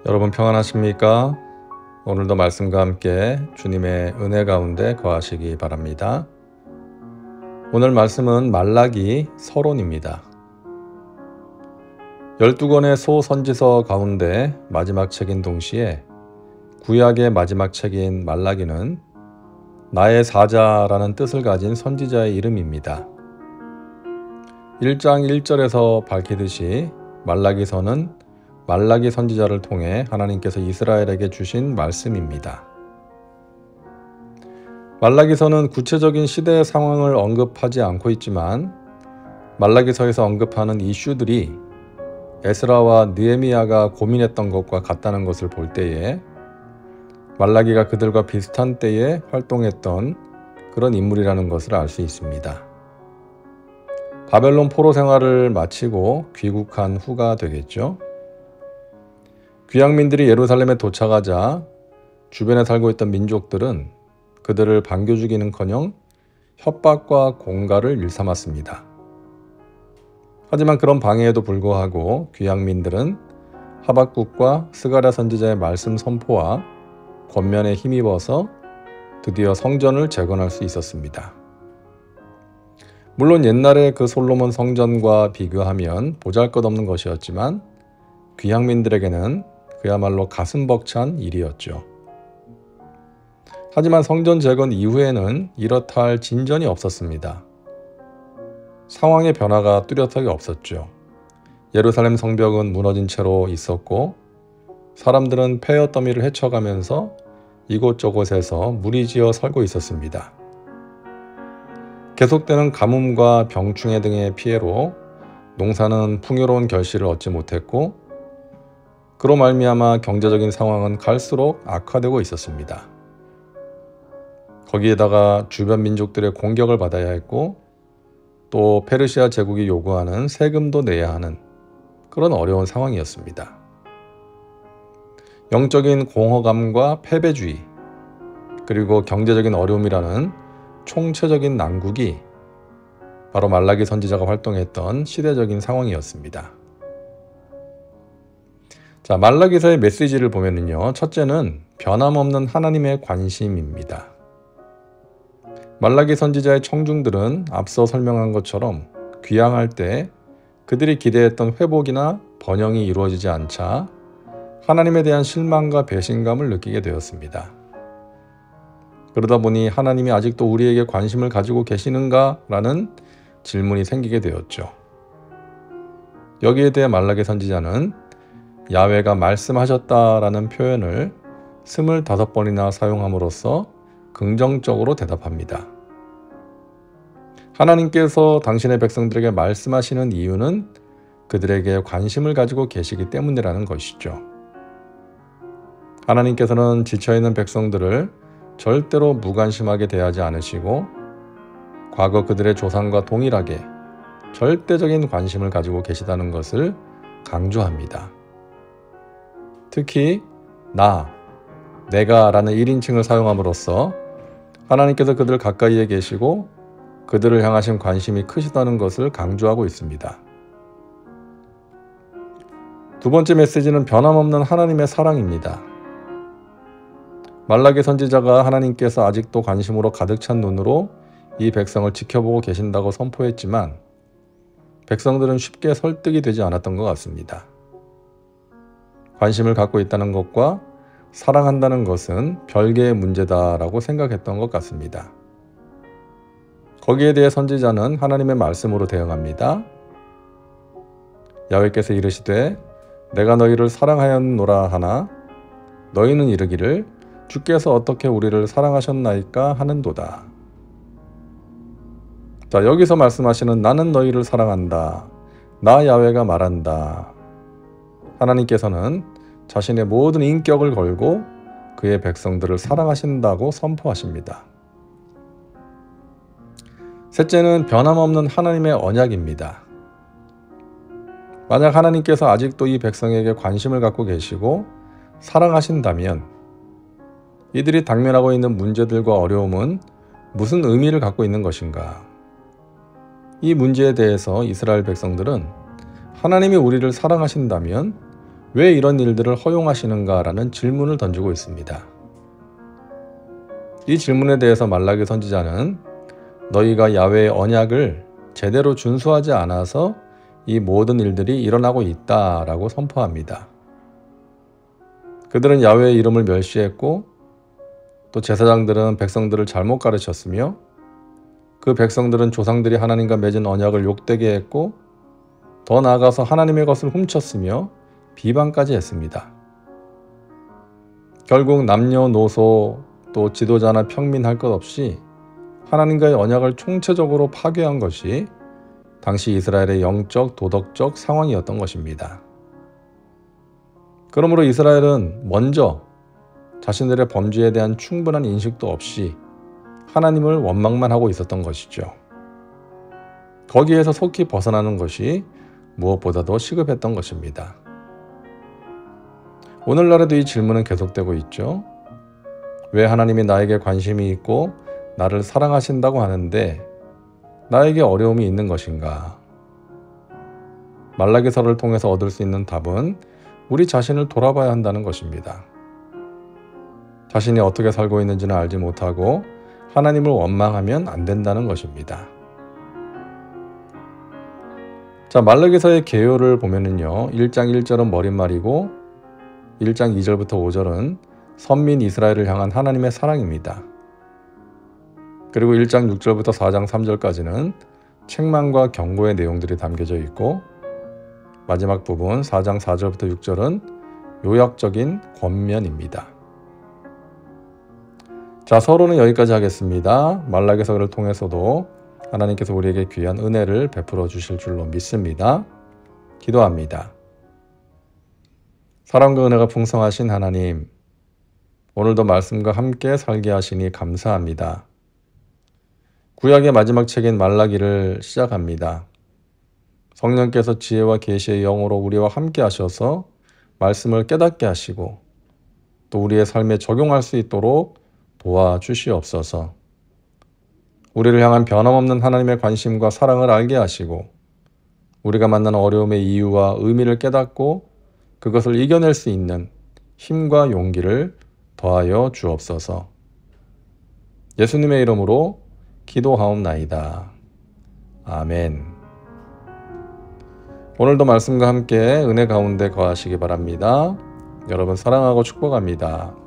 여러분 평안하십니까? 오늘도 말씀과 함께 주님의 은혜 가운데 거하시기 바랍니다. 오늘 말씀은 말라기 서론입니다. 12권의 소선지서 가운데 마지막 책인 동시에 구약의 마지막 책인 말라기는 나의 사자라는 뜻을 가진 선지자의 이름입니다. 1장 1절에서 밝히듯이 말라기서는 말라기 선지자를 통해 하나님께서 이스라엘에게 주신 말씀입니다. 말라기서는 구체적인 시대의 상황을 언급하지 않고 있지만 말라기서에서 언급하는 이슈들이 에스라와 느헤미야가 고민했던 것과 같다는 것을 볼 때에 말라기가 그들과 비슷한 때에 활동했던 그런 인물이라는 것을 알 수 있습니다. 바벨론 포로 생활을 마치고 귀국한 후가 되겠죠. 귀향민들이 예루살렘에 도착하자 주변에 살고 있던 민족들은 그들을 반겨주기는커녕 협박과 공갈을 일삼았습니다. 하지만 그런 방해에도 불구하고 귀향민들은 하박국과 스가랴 선지자의 말씀 선포와 권면에 힘입어서 드디어 성전을 재건할 수 있었습니다. 물론 옛날의 그 솔로몬 성전과 비교하면 보잘것없는 것이었지만 귀향민들에게는 그야말로 가슴 벅찬 일이었죠. 하지만 성전 재건 이후에는 이렇다 할 진전이 없었습니다. 상황의 변화가 뚜렷하게 없었죠. 예루살렘 성벽은 무너진 채로 있었고 사람들은 폐허 더미를 헤쳐가면서 이곳저곳에서 무리지어 살고 있었습니다. 계속되는 가뭄과 병충해 등의 피해로 농사는 풍요로운 결실을 얻지 못했고 그로 말미암아 경제적인 상황은 갈수록 악화되고 있었습니다. 거기에다가 주변 민족들의 공격을 받아야 했고 또 페르시아 제국이 요구하는 세금도 내야 하는 그런 어려운 상황이었습니다. 영적인 공허감과 패배주의 그리고 경제적인 어려움이라는 총체적인 난국이 바로 말라기 선지자가 활동했던 시대적인 상황이었습니다. 자, 말라기서의 메시지를 보면요. 첫째는 변함없는 하나님의 관심입니다. 말라기 선지자의 청중들은 앞서 설명한 것처럼 귀향할 때 그들이 기대했던 회복이나 번영이 이루어지지 않자 하나님에 대한 실망과 배신감을 느끼게 되었습니다. 그러다 보니 하나님이 아직도 우리에게 관심을 가지고 계시는가? 라는 질문이 생기게 되었죠. 여기에 대해 말라기 선지자는 야훼가 말씀하셨다라는 표현을 25번이나 사용함으로써 긍정적으로 대답합니다. 하나님께서 당신의 백성들에게 말씀하시는 이유는 그들에게 관심을 가지고 계시기 때문이라는 것이죠. 하나님께서는 지쳐있는 백성들을 절대로 무관심하게 대하지 않으시고 과거 그들의 조상과 동일하게 절대적인 관심을 가지고 계시다는 것을 강조합니다. 특히 내가 라는 1인칭을 사용함으로써 하나님께서 그들 가까이에 계시고 그들을 향하신 관심이 크시다는 것을 강조하고 있습니다. 두 번째 메시지는 변함없는 하나님의 사랑입니다. 말라기 선지자가 하나님께서 아직도 관심으로 가득 찬 눈으로 이 백성을 지켜보고 계신다고 선포했지만 백성들은 쉽게 설득이 되지 않았던 것 같습니다. 관심을 갖고 있다는 것과 사랑한다는 것은 별개의 문제다라고 생각했던 것 같습니다. 거기에 대해 선지자는 하나님의 말씀으로 대응합니다. 야훼께서 이르시되 내가 너희를 사랑하였노라 하나 너희는 이르기를 주께서 어떻게 우리를 사랑하셨나이까 하는도다. 자, 여기서 말씀하시는 나는 너희를 사랑한다. 나 야훼가 말한다. 하나님께서는 자신의 모든 인격을 걸고 그의 백성들을 사랑하신다고 선포하십니다. 셋째는 변함없는 하나님의 언약입니다. 만약 하나님께서 아직도 이 백성에게 관심을 갖고 계시고 사랑하신다면 이들이 당면하고 있는 문제들과 어려움은 무슨 의미를 갖고 있는 것인가? 이 문제에 대해서 이스라엘 백성들은 하나님이 우리를 사랑하신다면 왜 이런 일들을 허용하시는가라는 질문을 던지고 있습니다. 이 질문에 대해서 말라기 선지자는 너희가 야훼의 언약을 제대로 준수하지 않아서 이 모든 일들이 일어나고 있다라고 선포합니다. 그들은 야훼의 이름을 멸시했고 또 제사장들은 백성들을 잘못 가르쳤으며 그 백성들은 조상들이 하나님과 맺은 언약을 욕되게 했고 더 나아가서 하나님의 것을 훔쳤으며 비방까지 했습니다. 결국 남녀노소 또 지도자나 평민 할 것 없이 하나님과의 언약을 총체적으로 파괴한 것이 당시 이스라엘의 영적, 도덕적 상황이었던 것입니다. 그러므로 이스라엘은 먼저 자신들의 범죄에 대한 충분한 인식도 없이 하나님을 원망만 하고 있었던 것이죠. 거기에서 속히 벗어나는 것이 무엇보다도 시급했던 것입니다. 오늘날에도 이 질문은 계속되고 있죠. 왜 하나님이 나에게 관심이 있고 나를 사랑하신다고 하는데 나에게 어려움이 있는 것인가? 말라기서를 통해서 얻을 수 있는 답은 우리 자신을 돌아봐야 한다는 것입니다. 자신이 어떻게 살고 있는지는 알지 못하고 하나님을 원망하면 안 된다는 것입니다. 자, 말라기서의 개요를 보면은요, 1장 1절은 머릿말이고 1장 2절부터 5절은 선민 이스라엘을 향한 하나님의 사랑입니다. 그리고 1장 6절부터 4장 3절까지는 책망과 경고의 내용들이 담겨져 있고 마지막 부분 4장 4절부터 6절은 요약적인 권면입니다. 자, 서론은 여기까지 하겠습니다. 말라기서를 통해서도 하나님께서 우리에게 귀한 은혜를 베풀어 주실 줄로 믿습니다. 기도합니다. 사랑과 은혜가 풍성하신 하나님, 오늘도 말씀과 함께 살게 하시니 감사합니다. 구약의 마지막 책인 말라기를 시작합니다. 성령께서 지혜와 계시의 영으로 우리와 함께 하셔서 말씀을 깨닫게 하시고 또 우리의 삶에 적용할 수 있도록 도와주시옵소서. 우리를 향한 변함없는 하나님의 관심과 사랑을 알게 하시고 우리가 만나는 어려움의 이유와 의미를 깨닫고 그것을 이겨낼 수 있는 힘과 용기를 더하여 주옵소서. 예수님의 이름으로 기도하옵나이다. 아멘. 오늘도 말씀과 함께 은혜 가운데 거하시기 바랍니다. 여러분 사랑하고 축복합니다.